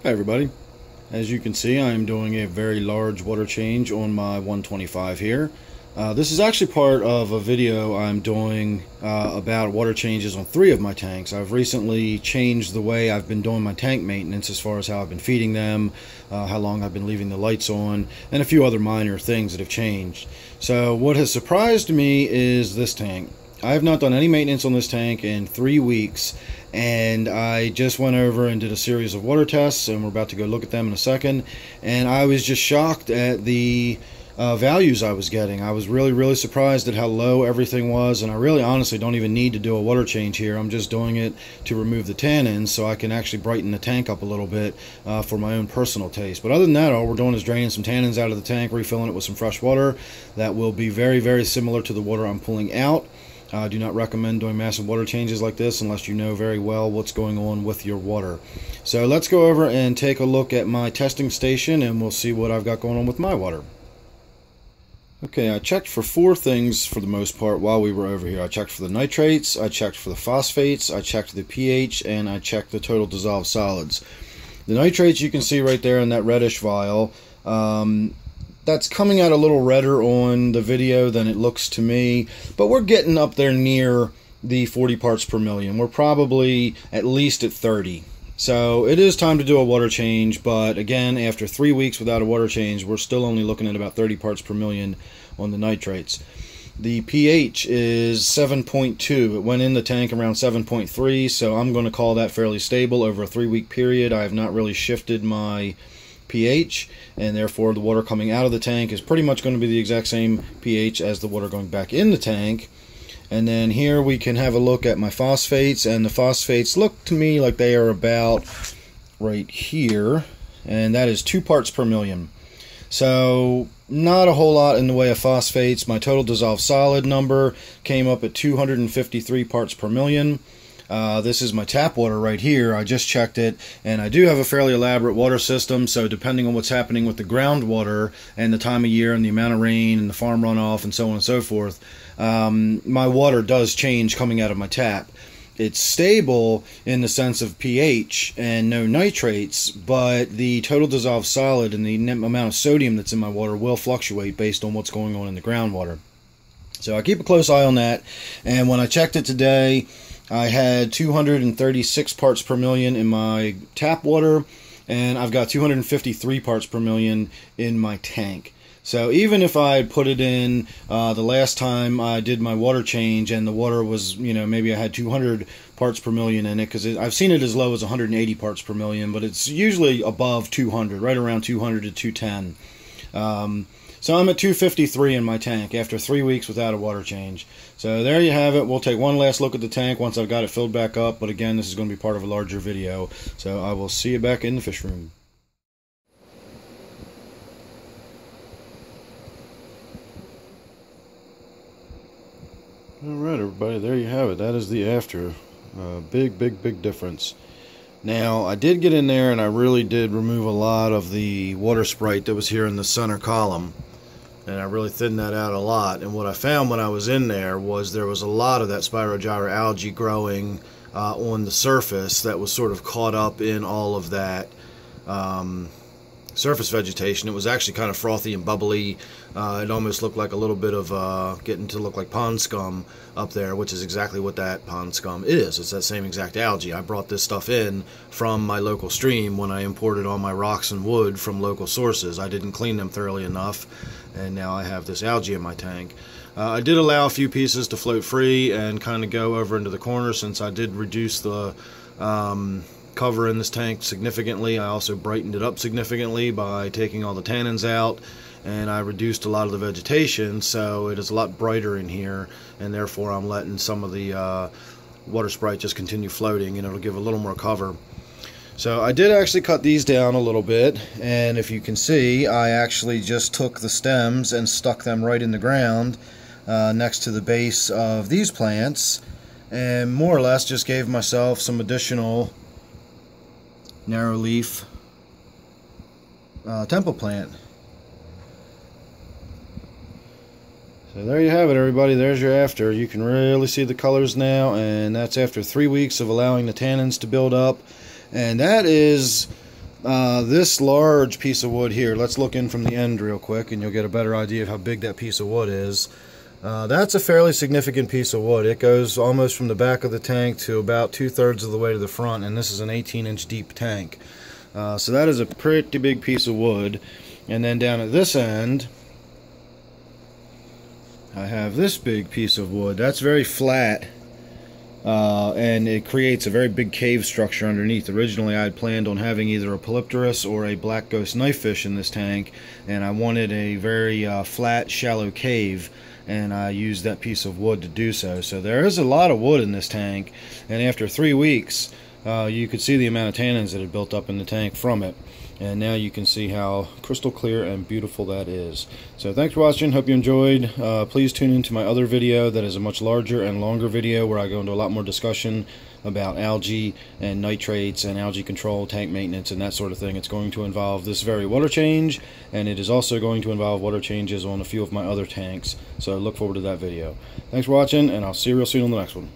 Hi everybody. As you can see, I am doing a very large water change on my 125 here. This is actually part of a video I'm doing about water changes on 3 of my tanks. I've recently changed the way I've been doing my tank maintenance as far as how I've been feeding them, how long I've been leaving the lights on, and a few other minor things that have changed. So what has surprised me is this tank. I have not done any maintenance on this tank in 3 weeks, and I just went over and did a series of water tests, and we're about to go look at them in a second, and I was just shocked at the values I was getting. I was really surprised at how low everything was, and I really honestly don't even need to do a water change here. I'm just doing it to remove the tannins so I can actually brighten the tank up a little bit for my own personal taste. But other than that, all we're doing is draining some tannins out of the tank, refilling it with some fresh water. That will be very similar to the water I'm pulling out. I do not recommend doing massive water changes like this unless you know very well what's going on with your water. So let's go over and take a look at my testing station, and we'll see what I've got going on with my water. Okay, I checked for 4 things for the most part while we were over here. I checked for the nitrates, I checked for the phosphates, I checked the pH, and I checked the total dissolved solids. The nitrates you can see right there in that reddish vial. That's coming out a little redder on the video than it looks to me, but we're getting up there near the 40 parts per million. We're probably at least at 30. So it is time to do a water change, but again, after 3 weeks without a water change, we're still only looking at about 30 parts per million on the nitrates. The pH is 7.2. It went in the tank around 7.3, so I'm going to call that fairly stable over a 3-week period. I have not really shifted my pH, and therefore the water coming out of the tank is pretty much going to be the exact same pH as the water going back in the tank. And then here we can have a look at my phosphates, and the phosphates look to me like they are about right here, and that is 2 parts per million. So not a whole lot in the way of phosphates. My total dissolved solid number came up at 253 parts per million. This is my tap water right here. I just checked it, and I do have a fairly elaborate water system, so depending on what's happening with the groundwater and the time of year and the amount of rain and the farm runoff and so on and so forth, my water does change coming out of my tap. It's stable in the sense of pH and no nitrates, but the total dissolved solid and the amount of sodium that's in my water will fluctuate based on what's going on in the groundwater. So I keep a close eye on that, and when I checked it today, I had 236 parts per million in my tap water, and I've got 253 parts per million in my tank. So even if I put it in the last time I did my water change and the water was, maybe I had 200 parts per million in it, because I've seen it as low as 180 parts per million, but it's usually above 200, right around 200 to 210. So I'm at 253 in my tank after 3 weeks without a water change. So there you have it. We'll take one last look at the tank once I've got it filled back up, but again, this is going to be part of a larger video. So I will see you back in the fish room. Alright everybody, there you have it. That is the after. Big difference. Now, I did get in there and I really did remove a lot of the water sprite that was here in the center column. And I really thinned that out a lot. And what I found when I was in there was a lot of that Spirogyra algae growing on the surface that was sort of caught up in all of that surface vegetation. It was actually kind of frothy and bubbly. It almost looked like a little bit of getting to look like pond scum up there, which is exactly what that pond scum is. It's that same exact algae. I brought this stuff in from my local stream when I imported all my rocks and wood from local sources. I didn't clean them thoroughly enough, and now I have this algae in my tank. I did allow a few pieces to float free and kind of go over into the corner, since I did reduce the cover in this tank significantly. I also brightened it up significantly by taking all the tannins out, and I reduced a lot of the vegetation, so it is a lot brighter in here, and therefore I'm letting some of the water sprite just continue floating, and it'll give a little more cover. So I did actually cut these down a little bit, and if you can see, I actually just took the stems and stuck them right in the ground next to the base of these plants, and more or less just gave myself some additional narrow leaf temple plant. So there you have it everybody, there's your after. You can really see the colors now, and that's after 3 weeks of allowing the tannins to build up, and that is This large piece of wood here, let's look in from the end real quick and you'll get a better idea of how big that piece of wood is. That's a fairly significant piece of wood. It goes almost from the back of the tank to about 2/3 of the way to the front, and this is an 18-inch deep tank. So that is a pretty big piece of wood. And then down at this end, I have this big piece of wood. That's very flat, and it creates a very big cave structure underneath. Originally I had planned on having either a polypterus or a black ghost knifefish in this tank, and I wanted a very flat, shallow cave, and I used that piece of wood to do so. So there is a lot of wood in this tank, and after 3 weeks you could see the amount of tannins that had built up in the tank from it. And now you can see how crystal clear and beautiful that is. So thanks for watching. Hope you enjoyed. Please tune into my other video that is a much larger and longer video where I go into a lot more discussion about algae and nitrates and algae control, tank maintenance, and that sort of thing. It's going to involve this very water change, and it is also going to involve water changes on a few of my other tanks. So look forward to that video. Thanks for watching, and I'll see you real soon on the next one.